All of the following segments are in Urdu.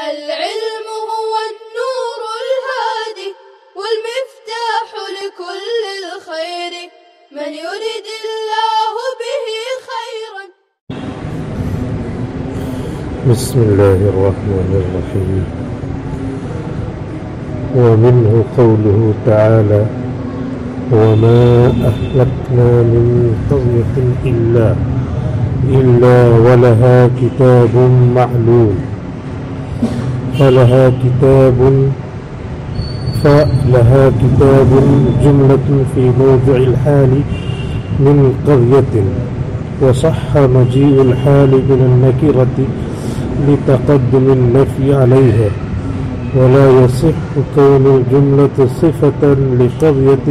العلم هو النور الهادي والمفتاح لكل الخير من يرد الله به خيرا. بسم الله الرحمن الرحيم. ومنه قوله تعالى: وما أهلكنا من قرية إلا ولها كتاب معلوم. فلها كتاب جملة في موضع الحال من قرية، وصح مجيء الحال من النكرة لتقدم النفي عليها، ولا يصح كون الجملة صفة لقرية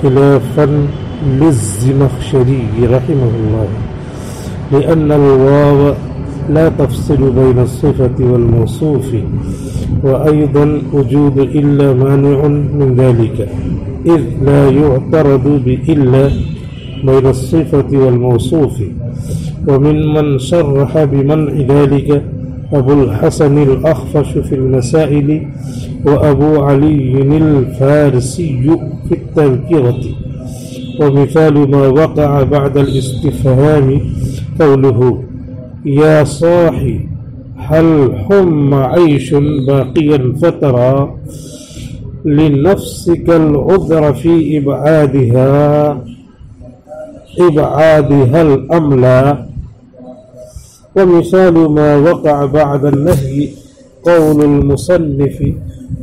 خلافا للزمخشري رحمه الله، لأن الواو لا تفصل بين الصفة والموصوف، وأيضا وجود إلا مانع من ذلك، إذ لا يعترض بإلا بين الصفة والموصوف. ومن من شرح بمنع ذلك أبو الحسن الأخفش في المسائل، وأبو علي الفارسي في التذكرة. ومثال ما وقع بعد الاستفهام قوله: يا صاحي هل حم عيش باقيا فترى لنفسك العذر في إبعادها الأملا. ومثال ما وقع بعد النهي قول المصنف: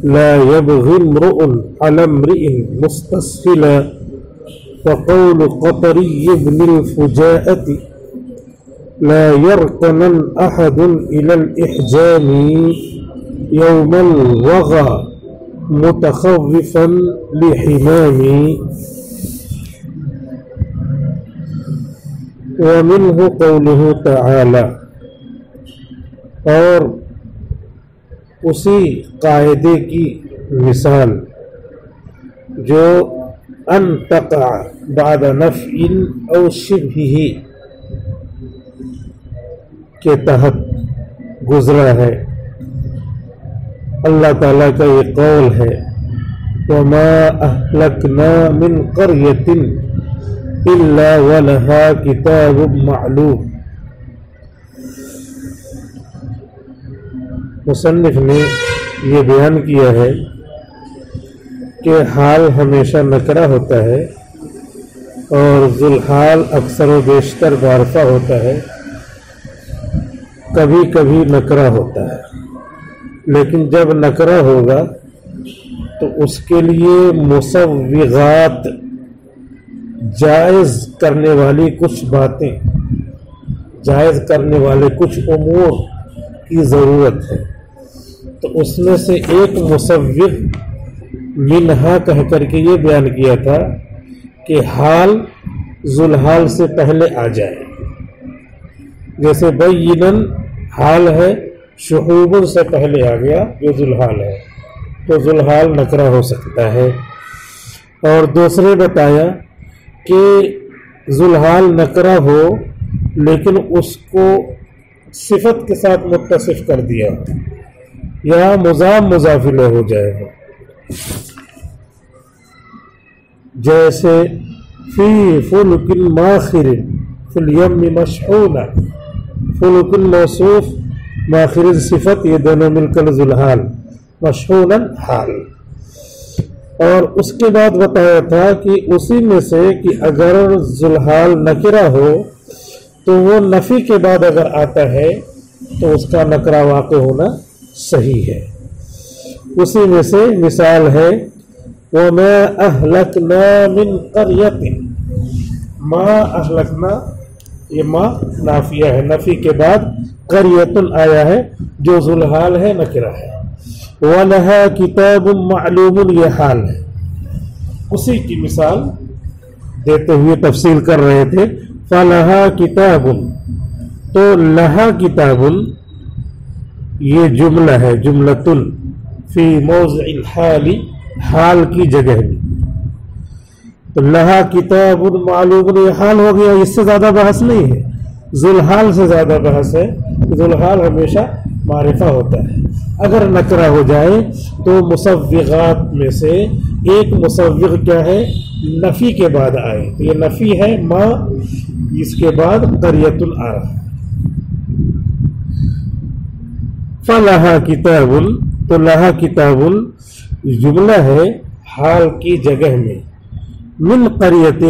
لا يبغي امرؤ على امرئ مستسهلا. وقول قطري بن الفجاءة: لا يركنن أحد إلى الإحجام يوم الوغى متخوفا لحمامي. ومنه قوله تعالى، اور اسی قاعدے کی مثال جو ان تقع بعد نفع او شبہہ کے تحت گزرا ہے. اللہ تعالیٰ کا یہ قول ہے: وما اہلکنا من قریۃ الا ولہا کتاب معلوم. مصنف نے یہ بیان کیا ہے کہ حال ہمیشہ نکرہ ہوتا ہے اور ذوالحال اکثر و بیشتر معرفہ ہوتا ہے، کبھی کبھی نکرہ ہوتا ہے. لیکن جب نکرہ ہوگا تو اس کے لیے مسوغات، جائز کرنے والی کچھ باتیں، جائز کرنے والے کچھ امور کی ضرورت ہے. تو اس میں سے ایک مسوغ منہا کہہ کر کے یہ بیان کیا تھا کہ حال ذوالحال سے پہلے آ جائے. جیسے بینن حال ہے، شعوب سے پہلے آ گیا جو ذوالحال ہے، تو ذوالحال نکرہ ہو سکتا ہے. اور دوسرے بتایا کہ ذوالحال نکرہ ہو لیکن اس کو صفت کے ساتھ متصف کر دیا یا مضاف مضاف الیہ ہو جائے گا. جیسے فی فلک ماخر فی الیم مشحونا، فلک موصوف، ماخر صفت، یہ دونوں مل کر ذوالحال، مشحونا حال. اور اس کے بعد بتایا تھا کہ اسی میں سے کہ اگر ذوالحال نکرہ ہو تو وہ نفی کے بعد اگر آتا ہے تو اس کا نکرہ واقع ہونا صحیح ہے. اسی میں سے مثال ہے وَمَا أَهْلَكْنَا مِنْ قَرْيَةٍ. ما اہلکنا، یہ ما نافیہ ہے، نفی کے بعد قریۃ آیا ہے جو ذوالحال ہے، نکرہ ہے. وَلَهَا كِتَابٌ مَعْلُومٌ، یہ حال ہے. اسی کی مثال دیتے ہوئے تفصیل کر رہے تھے. فَلَهَا كِتَابٌ، تو لہا کتاب یہ جملہ ہے، جملۃ فی موضع الحال، حال کی جگہ میں. تو لہا کتاب معلوم، یہ حال ہو گیا، اس سے زیادہ بحث نہیں ہے. ذوالحال سے زیادہ بحث ہے کہ ذوالحال ہمیشہ معرفہ ہوتا ہے. اگر نکرہ ہو جائے تو مصوغات میں سے ایک مصوغ کیا ہے؟ نفی کے بعد آئے. تو یہ نفی ہے ما، اس کے بعد قریۃ آ رہا ہے. فلہا کتاب، تو لہا کتاب جملہ ہے حال کی جگہ میں. من قریۃ،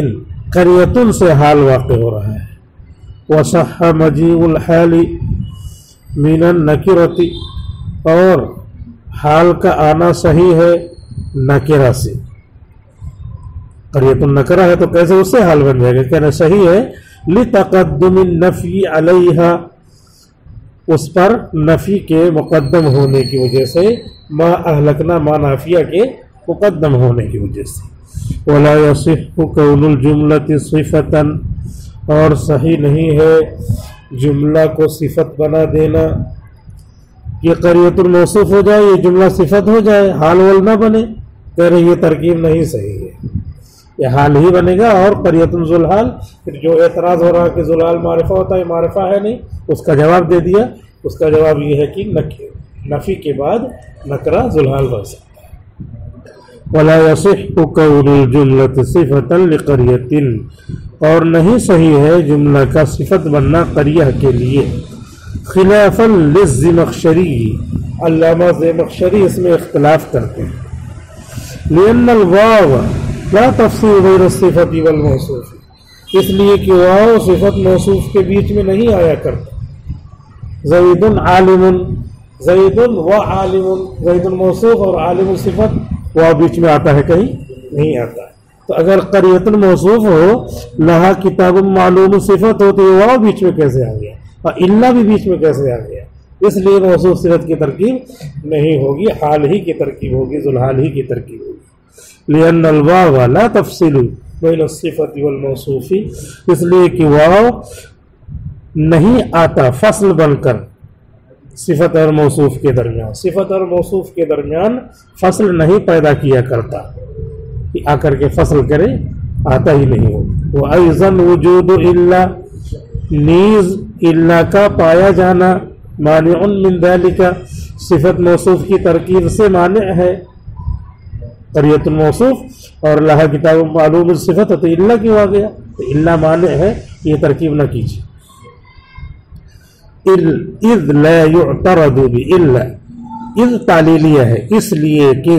قریۃ سے حال واقع ہو رہا ہے. وصح مجیء الحال من النکرۃ، اور حال کا آنا صحیح ہے نکرہ سے. قریۃ النکرہ ہے تو کیسے اس سے حال بن جائے گا؟ کہنا صحیح ہے لتقدم النفی علیہا، اس پر نفی کے مقدم ہونے کی وجہ سے، ما اہلکنا ما نافیہ کے مقدم ہونے کی وجہ سے. ولا یصح کون الجملۃ صفۃ، اور صحیح نہیں ہے جملہ کو صفت بنا دینا. یہ قریۃ الموصوف ہو جائے، یہ جملہ صفت ہو جائے، حال ول نہ بنے. کہہ رہے یہ ترکیب نہیں صحیح ہے، یہ حال ہی بنے گا اور قریۃ ذوالحال. پھر جو اعتراض ہو رہا کہ ذوالحال معرفہ ہوتا ہے، معرفہ ہے نہیں، اس کا جواب دے دیا. اس کا جواب یہ ہے کہ نفی کے بعد نکرہ ذوالحال بن سکتا ہے. ولا يصح كون الجملة صفة لقرية، اور نہیں صحیح ہے جملہ کا صفت بننا قریہ کے لیے. خلافا للزمخشری، علامہ زمخشری اس میں اختلاف کرتے ہیں. لأن الواو لا تفصیل بین الصفت والموصوف، اس لیے کہ واو صفت موصوف کے بیچ میں نہیں آیا کرتا. زید عالم، زید و عالم، زید موصوف اور عالم صفت، واو بیچ میں آتا ہے؟ کہیں نہیں آتا. تو اگر قریۃ موصوف ہو، لہا کتاب معلوم صفت ہو، تو یہ واو بیچ میں کیسے آ گیا؟ اور الا بھی بیچ میں کیسے آ گیا؟ اس لیے موصوف صفت کی ترکیب نہیں ہوگی، حال ہی کی ترکیب ہوگی، ذوالحال ہی کی ترکیب ہوگی. لأن الواو لا تفصل بین الصفت والموصوف، اس لیے کہ واو نہیں آتا فصل بن کر صفت اور موصوف کے درمیان. صفت اور موصوف کے درمیان فصل نہیں پیدا کیا کرتا کہ آ کر کے فصل کرے، آتا ہی نہیں ہو. وَأَيْضًا وُجُودُ إِلَّا، نیز الا کا پایا جانا، مانع من ذلك، صفت موصوف کی ترکیب سے مانع ہے. قریۃ الموصوف اور لہا کتاب معلوم صفت، تو الا کیوں آ گیا؟ تو الا مانع ہے، یہ ترکیب نہ کیجیے. اذ لا يعترض بالا، اذ تعلیلیہ ہے، اس لیے کہ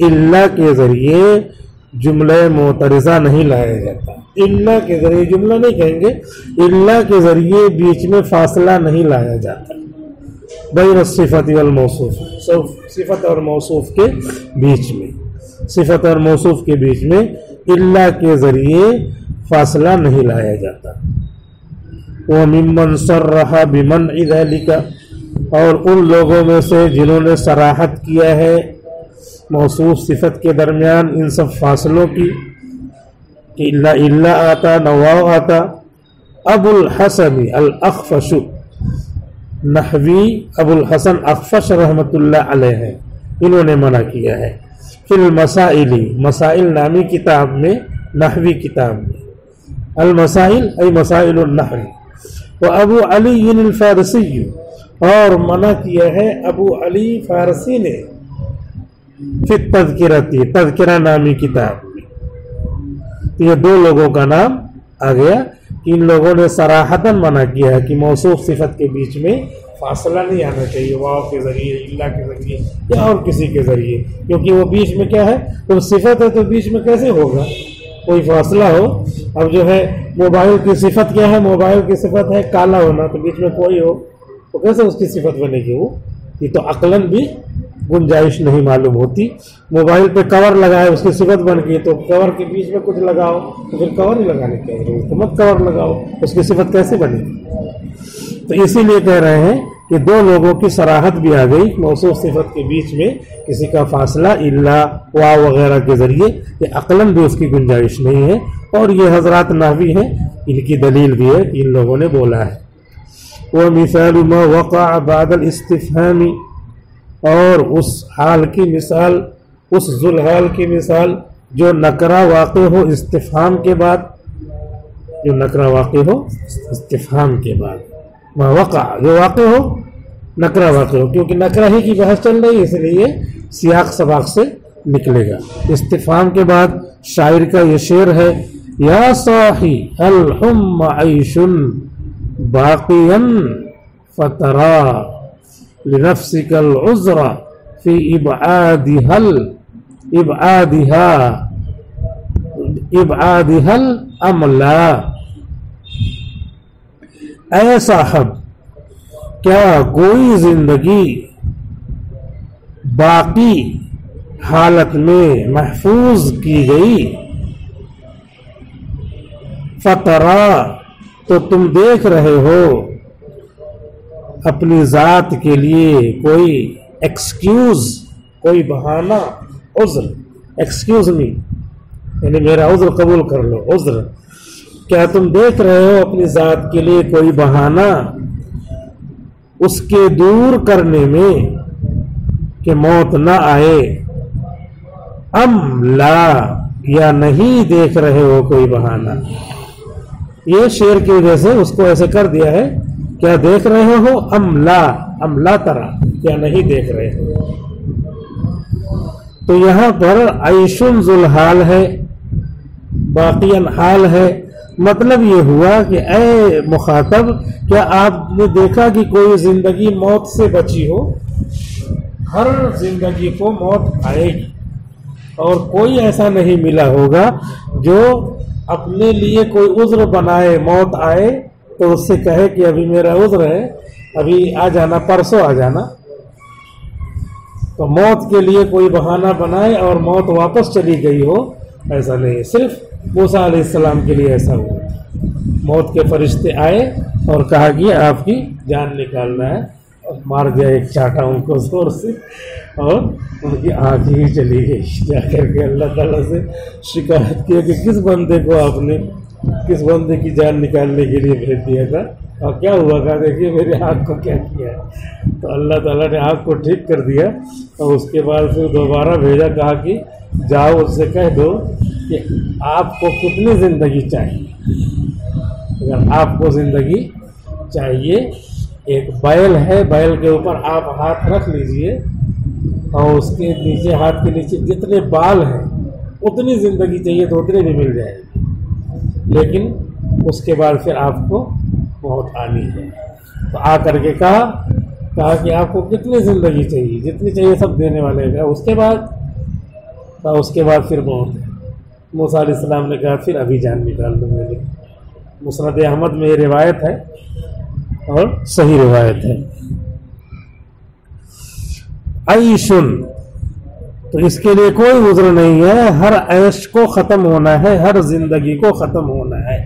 الا کے ذریعے جملہ معترضہ نہیں لایا جاتا. الا کے ذریعے جملہ نہیں کہیں گے، الا کے ذریعے بیچ میں فاصلہ نہیں لایا جاتا. بین الصفت والموصوف، صفت اور موصوف کے بیچ میں، صفت اور موصوف کے بیچ میں الا کے ذریعے فاصلہ نہیں لایا جاتا. وَمِمَّنْ صَرَّحَ بِمَنْعِ ذَلِكَ، اور ان لوگوں میں سے جنہوں نے صراحت کیا ہے موصوف صفت کے درمیان ان سب فاصلوں کی، کہ الا آتا، نواو آتا. ابو الحسن الاخفش، نحوی ابو الحسن اخفش رحمۃ اللہ علیہ ہے، انہوں نے منع کیا ہے. فی المسائل، مسائل نامی کتاب میں، نحوی کتاب میں، المسائل ای مسائل النحو. وابو علی الفارسی، اور منع کیا ہے ابو علی فارسی نے، فی التذکرۃ، تذکرہ نامی کتاب میں. یہ دو لوگوں کا نام آ گیا کہ ان لوگوں نے صراحتاً منع کیا ہے کہ موصوف صفت کے بیچ میں فاصلہ نہیں آنا چاہیے، واو کے ذریعے، الا کے ذریعے یا اور کسی کے ذریعے، کیونکہ وہ بیچ میں کیا ہے؟ تو صفت ہے، تو بیچ میں کیسے ہوگا کوئی فاصلہ ہو؟ اب جو ہے موبائل کی صفت کیا ہے؟ موبائل کی صفت ہے کالا ہونا، تو بیچ میں کوئی ہو تو کیسے اس کی صفت بنے گی؟ وہ یہ تو عقلاً بھی گنجائش نہیں معلوم ہوتی. موبائل پہ کور لگائے، اس کی صفت بن گئی، تو کور کے بیچ میں کچھ لگاؤ تو پھر کور ہی لگانے کی ضرورت ہے، مت کور لگاؤ، اس کی صفت کیسے بنے گی؟ تو اسی لیے کہہ رہے ہیں کہ دو لوگوں کی صراحت بھی آ گئی، موصوف صفت کے بیچ میں کسی کا فاصلہ الا، واو وغیرہ کے ذریعے، یہ عقلاً بھی اس کی گنجائش نہیں ہے. اور یہ حضرات نحوی ہیں، ان کی دلیل بھی ہے کہ ان لوگوں نے بولا ہے. وَمِثَالُ مَا وَقَعَ بَعْدَ الْإِسْتِفْهَامِ، اور اس حال کی مثال، اس ذوالحال کی مثال جو نکرہ واقع ہو استفہام کے بعد. جو نکرہ واقع ہو استفہام کے بعد، ما وقع جو واقع ہو نکرہ واقع ہو، کیونکہ نکرہ ہی کی بحث چل رہی ہے اس لیے سیاق سباق سے نکلے گا۔ استفہام کے بعد شاعر کا یہ شعر ہے، یا صاحی الحم عیش باقیا فترا لنفسك العذر في ابعادها الاملا۔ اے صاحب کیا کوئی زندگی باقی حالت میں محفوظ کی گئی، فترا تو تم دیکھ رہے ہو اپنی ذات کے لیے کوئی ایکسکیوز، کوئی بہانہ، عذر، ایکسکیوز می یعنی میرا عذر قبول کر لو، عذر، کیا تم دیکھ رہے ہو اپنی ذات کے لیے کوئی بہانہ اس کے دور کرنے میں کہ موت نہ آئے، ام لا یا نہیں دیکھ رہے ہو کوئی بہانہ؟ یہ شعر کی وجہ سے اس کو ایسے کر دیا ہے، کیا دیکھ رہے ہو، ام لا ترا، کیا نہیں دیکھ رہے ہو۔ تو یہاں پر عیشن ذوالحال ہے، باقیاً حال ہے، مطلب یہ ہوا کہ اے مخاطب کیا آپ نے دیکھا کہ کوئی زندگی موت سے بچی ہو؟ ہر زندگی کو موت آئے گی، اور کوئی ایسا نہیں ملا ہوگا جو اپنے لیے کوئی عذر بنائے، موت آئے تو اس سے کہے کہ ابھی میرا عذر ہے، ابھی آ جانا، پرسوں آ جانا۔ تو موت کے لیے کوئی بہانہ بنائے اور موت واپس چلی گئی ہو، ایسا نہیں۔ صرف موسیٰ علیہ السلام کے لیے ایسا ہوا، موت کے فرشتے آئے اور کہا کہ آپ کی جان نکالنا ہے، اور مار دیا ایک چاٹا ان کو زور سے، اور ان کی آنکھ ہی چلی گئی۔ جا کر کے اللہ تعالیٰ سے شکایت کیا کہ کس بندے کو آپ نے، کس بندے کی جان نکالنے کے لیے بھیج دیا تھا، اور کیا ہوا؟ کہا دیکھیے میری آنکھ کو کیا کیا ہے۔ تو اللہ تعالیٰ نے آنکھ کو ٹھیک کر دیا، اور اس کے بعد پھر دوبارہ بھیجا، کہا کہ جاؤ اس سے کہہ دو کہ آپ کو کتنی زندگی چاہیے۔ اگر آپ کو زندگی چاہیے، ایک بیل ہے، بیل کے اوپر آپ ہاتھ رکھ لیجئے، اور اس کے نیچے، ہاتھ کے نیچے جتنے بال ہیں اتنی زندگی چاہیے تو اتنی بھی مل جائے گی، لیکن اس کے بعد پھر آپ کو موت آنی ہے۔ تو آ کر کے کہا کہ آپ کو کتنی زندگی چاہیے، جتنی چاہیے سب دینے والے ہیں۔ اس کے بعد پھر موت ہے۔ موسیٰ علیہ السلام نے کہا پھر ابھی جان نکال دو میری۔ مسند احمد میں یہ روایت ہے اور صحیح روایت ہے۔ عیشن، تو اس کے لیے کوئی عذر نہیں ہے، ہر عیش کو ختم ہونا ہے، ہر زندگی کو ختم ہونا ہے۔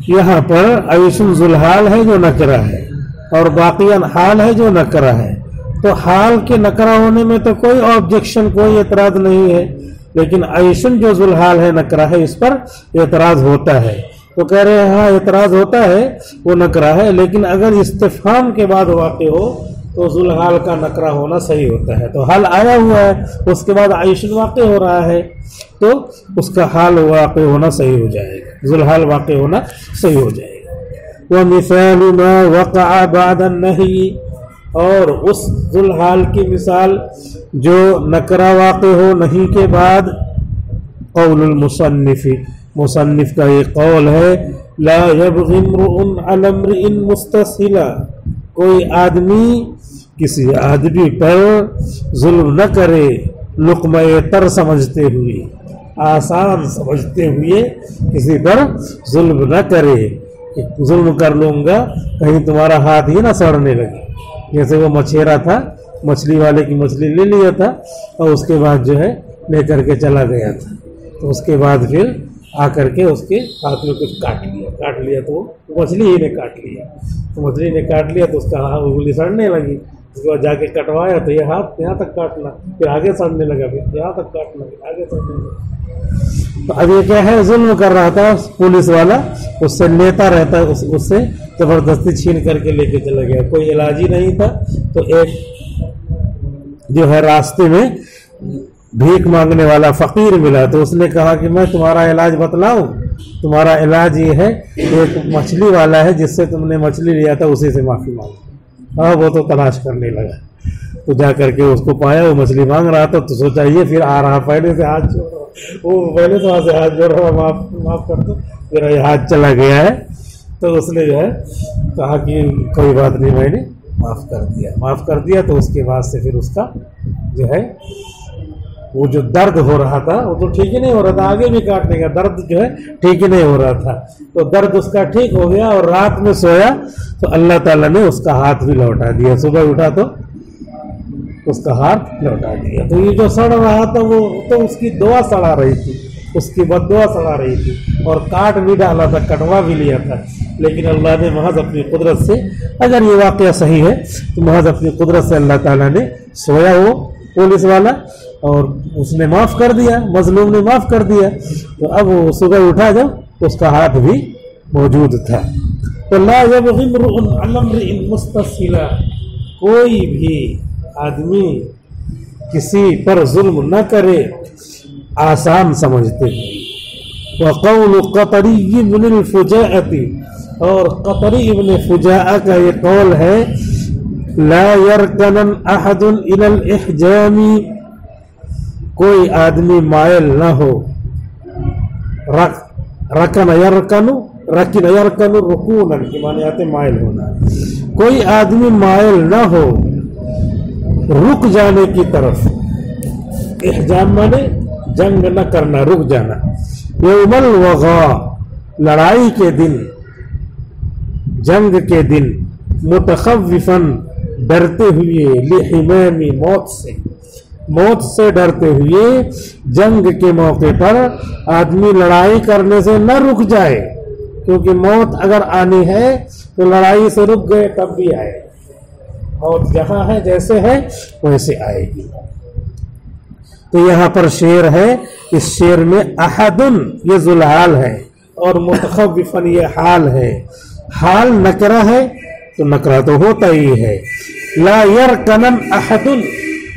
یہاں پر عیشن ذوالحال ہے جو نکرہ ہے، اور باقیاً حال ہے جو نکرہ ہے۔ تو حال کے نکرہ ہونے میں تو کوئی آبجیکشن، کوئی اعتراض نہیں ہے، لیکن عیشن جو ذوالحال ہے نکرہ ہے، اس پر اعتراض ہوتا ہے۔ تو کہہ رہے ہیں ہاں اعتراض ہوتا ہے، وہ نکرہ ہے، لیکن اگر استفہام کے بعد واقع ہو تو ذوالحال کا نکرہ ہونا صحیح ہوتا ہے۔ تو حال آیا ہوا ہے، اس کے بعد عیشن واقع ہو رہا ہے، تو اس کا حال واقع ہونا صحیح ہو جائے گا، ذوالحال واقع ہونا صحیح ہو جائے گا۔ وَمِثَالُ مَا وَقَعَ بَعْدَ النَّهِي، اور اس ذوالحال کی مثال جو نکرہ واقع ہو نہیں کے بعد، قول المصنف، مصنف کا یہ قول ہے، لا يبغي امرؤ على امرئ مستسهلا، کوئی آدمی کسی آدمی پر ظلم نہ کرے لقمہ تر سمجھتے ہوئے، آسان سمجھتے ہوئے کسی پر ظلم نہ کرے کہ ظلم کر لوں گا کہیں تمہارا ہاتھ ہی نہ سڑنے لگے۔ جیسے وہ مچھیرا تھا، مچھلی والے کی مچھلی لے لیا تھا اور اس کے بعد جو ہے لے کر کے چلا گیا تھا، تو اس کے بعد پھر آ کر کے اس کے ہاتھ میں کچھ کاٹ لیا تو وہ مچھلی ہی نے کاٹ لیا، تو مچھلی نے کاٹ لیا تو اس کا انگلی سڑنے لگی، اس کے بعد جا کے کٹوایا تو یہ ہاتھ یہاں تک کاٹنا، پھر آگے سڑنے لگا، پھر یہاں تک کاٹنا، پھر آگے سڑنے لگا۔ تو اب یہ کیا ہے، ظلم کر رہا تھا پولیس والا، اس سے لیتا رہتا، اس سے زبردستی چھین کر کے لے کے چلا گیا، کوئی علاج ہی نہیں تھا۔ تو ایک جو ہے راستے میں بھیک مانگنے والا فقیر ملا، تو اس نے کہا کہ میں تمہارا علاج بتلاؤں؟ تمہارا علاج یہ ہے ایک مچھلی والا ہے جس سے تم نے مچھلی لیا تھا اسی سے معافی مانگو. ہاں وہ تو تلاش کرنے لگا تو جا کر کے اس کو پایا وہ مچھلی مانگ رہا تھا تو سوچا یہ پھر آ رہا پہلے سے ہاتھ جوڑ رہا, وہ پہلے تو وہاں سے ہاتھ جوڑ رہا معاف کر دو, میرا یہ ہاتھ چلا گیا ہے. تو اس نے جو ہے کہا کہ کوئی بات نہیں میں نے معاف کر دیا. تو اس کے بعد سے پھر اس کا جو ہے وہ جو درد ہو رہا تھا وہ تو ٹھیک ہی نہیں ہو رہا تھا, آگے بھی کاٹنے کا درد جو ہے ٹھیک ہی نہیں ہو رہا تھا. تو درد اس کا ٹھیک ہو گیا اور رات میں سویا تو اللہ تعالیٰ نے اس کا ہاتھ بھی لوٹا دیا. صبح اٹھا تو اس کا ہاتھ لوٹا دیا. تو یہ جو سڑ رہا تھا وہ تو اس کی دعا سڑا رہی تھی, اس کی بد دعا سڑا رہی تھی اور کاٹ بھی ڈالا تھا, کٹوا بھی لیا تھا. لیکن اللہ نے محض اپنی قدرت سے, اگر یہ واقعہ صحیح ہے تو محض اپنی قدرت سے اللہ تعالیٰ نے سویا وہ پولیس والا اور اس نے معاف کر دیا, مظلوم نے معاف کر دیا. تو اب وہ صبح اٹھا جب تو اس کا ہاتھ بھی موجود تھا. تو لا یبغی امرؤ علی امرئ مستسہلا, کوئی بھی آدمی کسی پر ظلم نہ کرے آسان سمجھتے ہیں. وقول قطری بن الفجاءۃ, اور قطری ابن فجاء کا یہ قول ہے لا یرکنن احد الی الاحجام, کوئی آدمی مائل نہ ہو, رکن یرکن رکونا کی معنی آتے مائل ہونا, کوئی آدمی مائل نہ ہو رک جانے کی طرف. احجام مانے جنگ نہ کرنا, رک جانا. یوم الوغا, لڑائی کے دن, جنگ کے دن. متخوفاً, ڈرتے ہوئے, لحمام, موت سے ڈرتے ہوئے جنگ کے موقع پر آدمی لڑائی کرنے سے نہ رک جائے, کیونکہ موت اگر آنی ہے تو لڑائی سے رک گئے تب بھی آئے. موت جہاں ہے جیسے ہے ویسے آئے گی. تو یہاں پر شعر ہے, اس شعر میں احدن یہ ذوالحال ہے اور متخوفاً یہ حال ہے. حال نکرہ ہے تو نکرہ تو ہوتا ہی ہے. لا یرکنن احدن,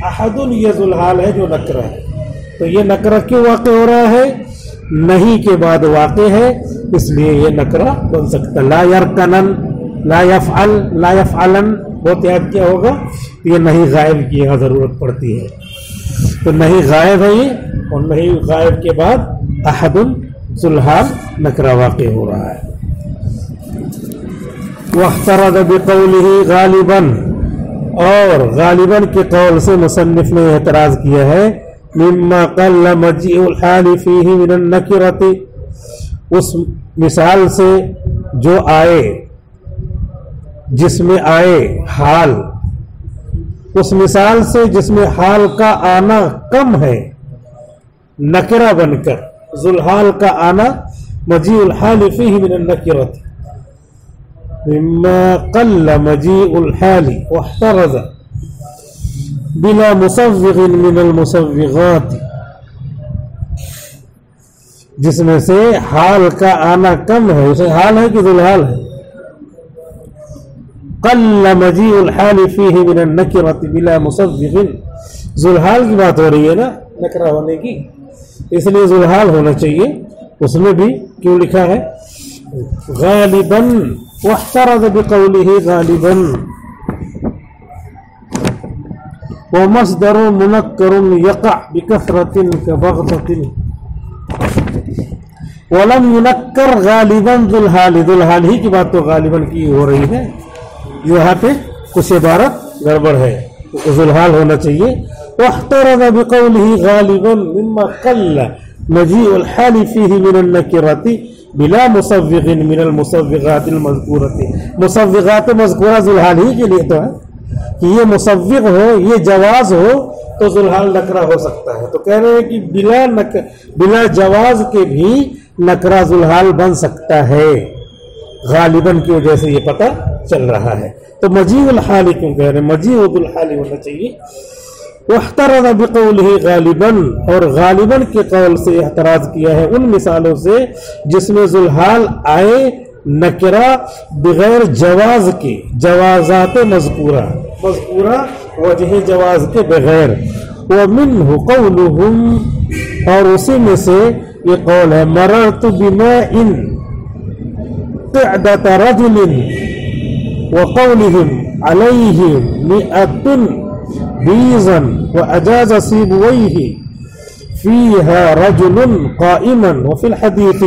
احدن یہ ذوالحال ہے جو نکرہ ہے. تو یہ نکرہ کیوں واقع ہو رہا ہے؟ نہیں کے بعد واقع ہے اس لیے یہ نکرہ بن سکتا. لا یرکنن, لا یفعل, لا یفعلن بہت یاد کیا ہوگا, یہ نہیں غائب کی یہاں ضرورت پڑتی ہے. تو نہیں غائب ہے یہ, اور نہیں غائب کے بعد احدن ذوالحال نکرہ واقع ہو رہا ہے. واحترز بقوله غالبا, اور غالباً کے قول سے مصنف نے اعتراض کیا ہے. مما قل مجیء الحال فیہ من النکرۃ, اس مثال سے جو آئے جس میں آئے حال, اس مثال سے جس میں حال کا آنا کم ہے نکرہ بن کر. ذوالحال کا آنا مجیء الحال فیہ من النکرۃ, مما قل مجیء الحال واحترز بلا مصوغ من المصوغات, جس میں سے حال کا آنا کم ہے, اسے حال ہے کہ ذوالحال ہے. قل مجیء الحال فیہ من النکرۃ بلا مصوغ, ذوالحال کی بات ہو رہی ہے نا نکرہ ہونے کی, اس لیے ذوالحال ہونا چاہیے. اس میں بھی کیوں لکھا ہے غالباً, واحترز بقوله غالباً, ومصدر منکر یقع بکثرۃ کبغتۃ, ولم ينکر غالباً ذوالحال, ذوالحال ہی کی بات تو غالباً کی ہو رہی ہے. یہاں پہ کچھ عبارت گڑبڑ ہے, ذوالحال ہونا چاہیے. واحترز بقوله غالباً مما قل مجیء الحال فیہ من النکرۃ بلا مصوغ من المصوغات المذکورۃ. مصوغات مذکورہ ذوالحال ہی کے لیے تو ہے کہ یہ مصوغ ہو, یہ جواز ہو تو ذوالحال نکرہ ہو سکتا ہے. تو کہہ رہے ہیں کہ بلا جواز کے بھی نکرہ ذوالحال بن سکتا ہے, غالباً کی وجہ سے یہ پتہ چل رہا ہے. تو مجیء الحال کیوں کہہ رہے ہیں, مجیء ذوالحال ہونا چاہیے. واحترز بقوله غالباً, اور غالباً کے قول سے اعتراض کیا ہے ان مثالوں سے جس میں ذوالحال آئے نکرہ بغیر جواز کے, جوازات مذکورہ وجہ جواز کے بغیر. ومنہ قولہم, اور اسی میں سے یہ قول ہے مررت بماء قعدة رجل وقولهم عليه 100 بيضا وأجاز سيبويه فيها رجل قائما وفي الحديث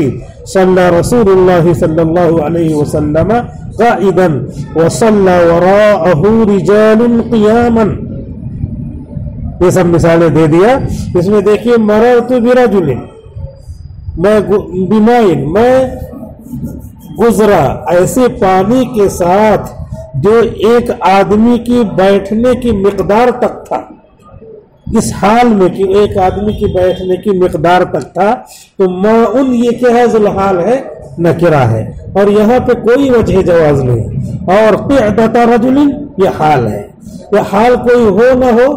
صلى رسول الله صلى الله عليه وسلم قائدا وصلى وراءه رجال قياما. یہ سب مثالیں دے دیا. اس میں دیکھیے مررت برجل میں گزرا ایسے پانی کے ساتھ جو ایک آدمی کی بیٹھنے کی مقدار تک تھا. اس حال میں کہ ایک آدمی کی بیٹھنے کی مقدار تک تھا. تو ماؤن یہ کیا ہے؟ ذوالحال ہے، نکرہ ہے، اور یہاں پہ کوئی وجہ جواز نہیں. اور قعدۃ رجل یہ حال ہے. یہ حال کوئی ہو نہ ہو،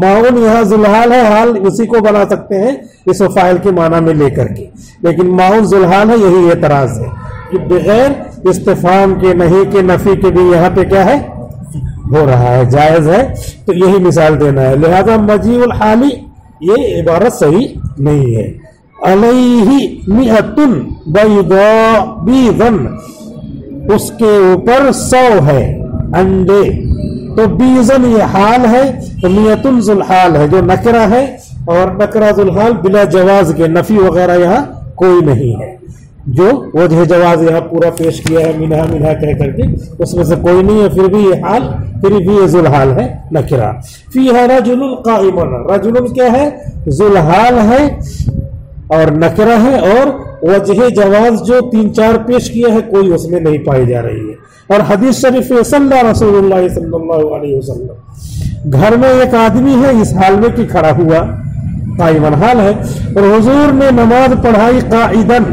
ماؤن یہاں ذوالحال ہے، حال اسی کو بنا سکتے ہیں اس فاعل کے معنی میں لے کر کے، لیکن ماؤن ذوالحال ہے. یہی اعتراض ہے کہ بغیر استفہام کے، نہیں کے، نفی کے بھی یہاں پہ کیا ہے؟ ہو رہا ہے، جائز ہے. تو یہی مثال دینا ہے. لہذا مجیء الحالی یہ عبارت صحیح نہیں ہے. علیہ 100 بیضا اس کے اوپر 100 ہے انڈے. تو بیضن یہ حال ہے، تو 100 ذوالحال ہے جو نکرہ ہے، اور نکرہ ذوالحال بلا جواز کے، نفی وغیرہ یہاں کوئی نہیں ہے. جو وجہ جواز یہاں پورا پیش کیا ہے منہا منہا کہہ کر کے، اس میں سے کوئی نہیں ہے. پھر بھی یہ حال، پھر بھی یہ ذوالحال ہے، نکرہ. فیہا رجل قائم، رجل کیا ہے؟ ذوالحال ہے اور نکرہ ہے، اور وجہ جواز جو 3-4 پیش کیا ہے کوئی اس میں نہیں پائی جا رہی ہے. اور حدیث شریف صلی رسول اللہ صلی اللہ علیہ وسلم، گھر میں ایک آدمی ہے اس حال میں کہ کھڑا ہوا، قائم حال ہے، اور حضور نے نماز پڑھائی قاعدن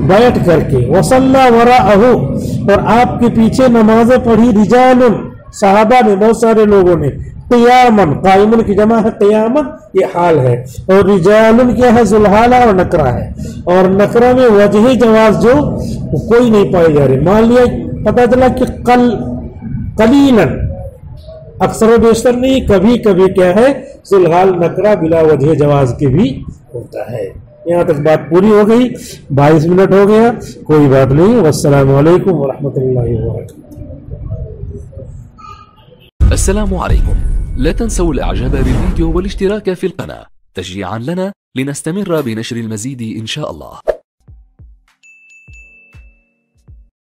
بیٹھ کر کے، وصلی وراءہ اور آپ کے پیچھے نمازیں پڑھی، رجال صحابہ نے، بہت سارے لوگوں نے، قیامن قائمن کی جمع ہے قیامن یہ حال ہے، اور رجال کیا ہے؟ ذوالحال اور نکرہ ہے. اور نکرہ میں وجہ جواز جو کوئی نہیں پائی جا رہی. مان لیا پتہ چلا کہ قلیلاً، اکثر و بیشتر نہیں، کبھی کبھی کیا ہے؟ ذوالحال نکرہ بلا وجہ جواز کے بھی ہوتا ہے. یہاں تک بات پوری ہو گئی. 22 منٹ ہو گیا، کوئی بات نہیں. والسلام علیکم ورحمۃ اللہ وبرکاتہ. السلام عليكم. لا تنسوا الاعجاب بالفيديو والاشتراك في القناة تشجيعا لنا لنستمر بنشر المزيد إن شاء الله.